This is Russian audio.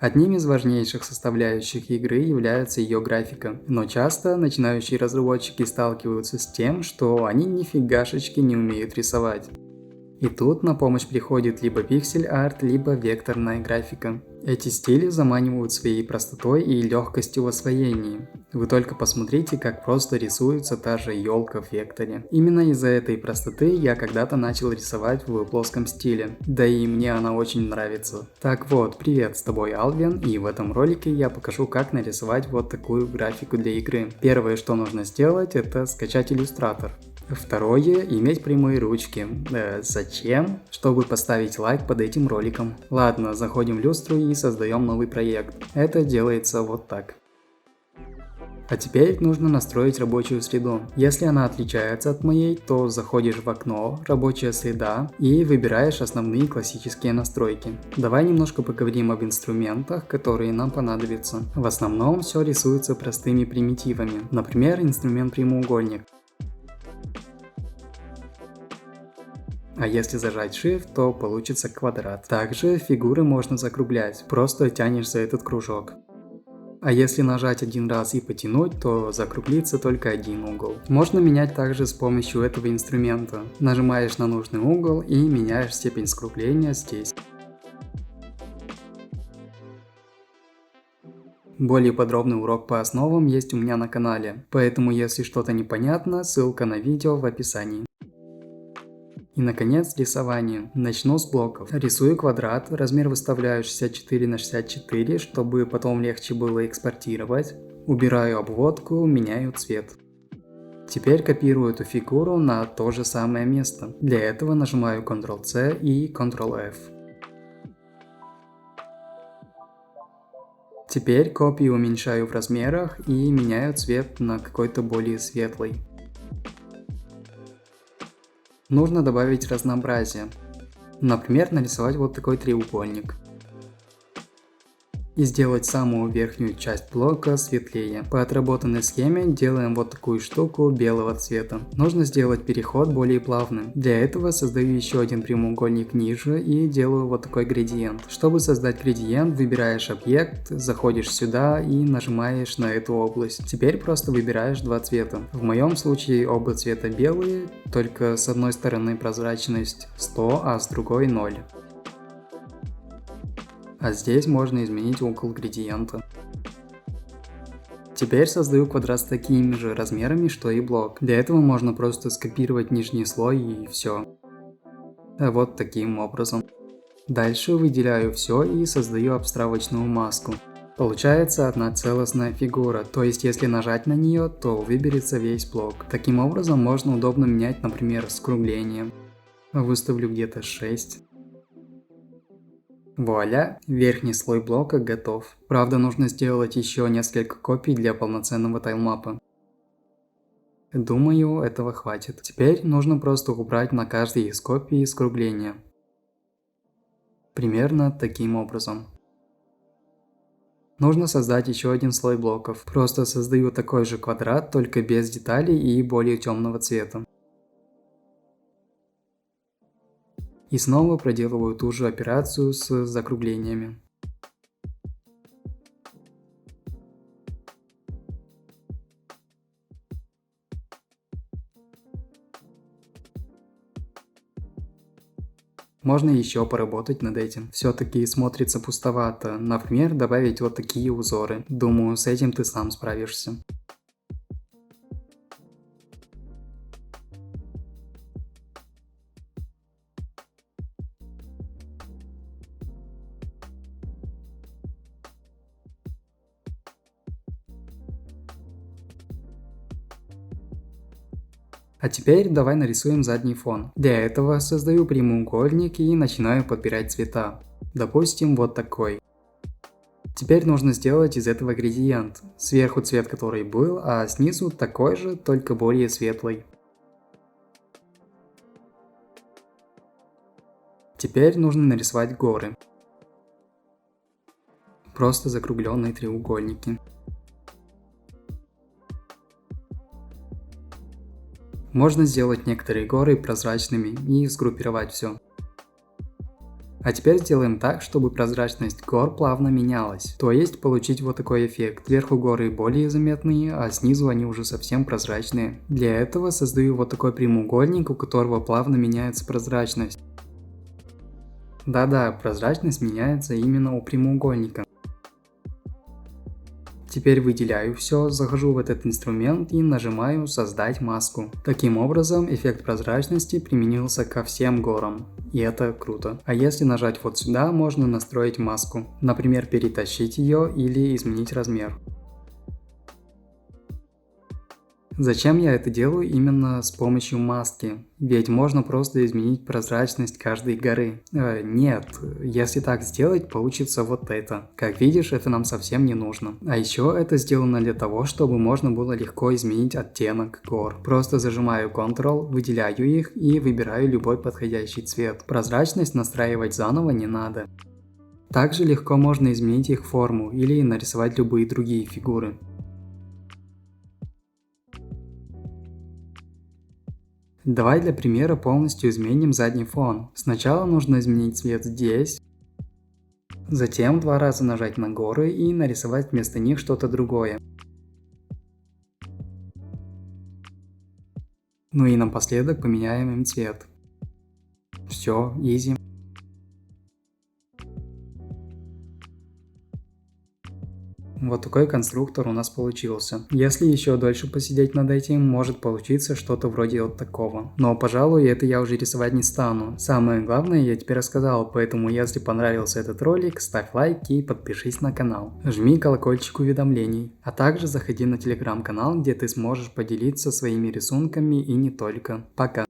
Одним из важнейших составляющих игры является ее графика, но часто начинающие разработчики сталкиваются с тем, что они нифигашечки не умеют рисовать. И тут на помощь приходит либо пиксель-арт, либо векторная графика. Эти стили заманивают своей простотой и легкостью в освоении. Вы только посмотрите, как просто рисуется та же елка в векторе. Именно из-за этой простоты я когда-то начал рисовать в плоском стиле, да и мне она очень нравится. Так вот, привет, с тобой Алвин, и в этом ролике я покажу, как нарисовать вот такую графику для игры. Первое, что нужно сделать, это скачать иллюстратор. Второе, иметь прямые ручки. Зачем? Чтобы поставить лайк под этим роликом. Ладно, заходим в люстру и создаем новый проект. Это делается вот так. А теперь нужно настроить рабочую среду. Если она отличается от моей, то заходишь в окно «Рабочая среда» и выбираешь основные классические настройки. Давай немножко поговорим об инструментах, которые нам понадобятся. В основном все рисуется простыми примитивами. Например, инструмент прямоугольник. А если зажать Shift, то получится квадрат. Также фигуры можно закруглять, просто тянешь за этот кружок. А если нажать один раз и потянуть, то закруглится только один угол. Можно менять также с помощью этого инструмента. Нажимаешь на нужный угол и меняешь степень скругления здесь. Более подробный урок по основам есть у меня на канале, поэтому если что-то непонятно, ссылка на видео в описании. И наконец рисование. Начну с блоков. Рисую квадрат, размер выставляю 64 на 64, чтобы потом легче было экспортировать. Убираю обводку, меняю цвет. Теперь копирую эту фигуру на то же самое место. Для этого нажимаю Ctrl-C и Ctrl-F. Теперь копию уменьшаю в размерах и меняю цвет на какой-то более светлый. Нужно добавить разнообразие. Например, нарисовать вот такой треугольник. И сделать самую верхнюю часть блока светлее. По отработанной схеме делаем вот такую штуку белого цвета. Нужно сделать переход более плавным. Для этого создаю еще один прямоугольник ниже и делаю вот такой градиент. Чтобы создать градиент, выбираешь объект, заходишь сюда и нажимаешь на эту область. Теперь просто выбираешь два цвета. В моем случае оба цвета белые, только с одной стороны прозрачность 100, а с другой 0. А здесь можно изменить угол градиента. Теперь создаю квадрат с такими же размерами, что и блок. Для этого можно просто скопировать нижний слой и все. Вот таким образом. Дальше выделяю все и создаю обстравочную маску. Получается одна целостная фигура, то есть если нажать на нее, то выберется весь блок. Таким образом можно удобно менять, например, скругление. Выставлю где-то 6. Вуаля, верхний слой блока готов. Правда, нужно сделать еще несколько копий для полноценного тайлмапа. Думаю, этого хватит. Теперь нужно просто убрать на каждой из копий скругление. Примерно таким образом. Нужно создать еще один слой блоков. Просто создаю такой же квадрат, только без деталей и более темного цвета. И снова проделываю ту же операцию с закруглениями. Можно еще поработать над этим. Все-таки смотрится пустовато. Например, добавить вот такие узоры. Думаю, с этим ты сам справишься. А теперь давай нарисуем задний фон. Для этого создаю прямоугольник и начинаю подбирать цвета. Допустим, вот такой. Теперь нужно сделать из этого градиент. Сверху цвет, который был, а снизу такой же, только более светлый. Теперь нужно нарисовать горы. Просто закругленные треугольники. Можно сделать некоторые горы прозрачными и сгруппировать все. А теперь сделаем так, чтобы прозрачность гор плавно менялась. То есть получить вот такой эффект. Сверху горы более заметные, а снизу они уже совсем прозрачные. Для этого создаю вот такой прямоугольник, у которого плавно меняется прозрачность. Да-да, прозрачность меняется именно у прямоугольника. Теперь выделяю все, захожу в этот инструмент и нажимаю «Создать маску». Таким образом, эффект прозрачности применился ко всем горам. И это круто. А если нажать вот сюда, можно настроить маску. Например, перетащить ее или изменить размер. Зачем я это делаю именно с помощью маски? Ведь можно просто изменить прозрачность каждой горы. Нет, если так сделать, получится вот это. Как видишь, это нам совсем не нужно. А еще это сделано для того, чтобы можно было легко изменить оттенок гор. Просто зажимаю Ctrl, выделяю их и выбираю любой подходящий цвет. Прозрачность настраивать заново не надо. Также легко можно изменить их форму или нарисовать любые другие фигуры. Давай для примера полностью изменим задний фон. Сначала нужно изменить цвет здесь, затем 2 раза нажать на горы и нарисовать вместо них что-то другое. Ну и напоследок поменяем им цвет. Все, изи. Вот такой конструктор у нас получился. Если еще дольше посидеть над этим, может получиться что-то вроде вот такого. Но, пожалуй, это я уже рисовать не стану. Самое главное я тебе рассказал, поэтому если понравился этот ролик, ставь лайк и подпишись на канал. Жми колокольчик уведомлений. А также заходи на телеграм-канал, где ты сможешь поделиться своими рисунками и не только. Пока!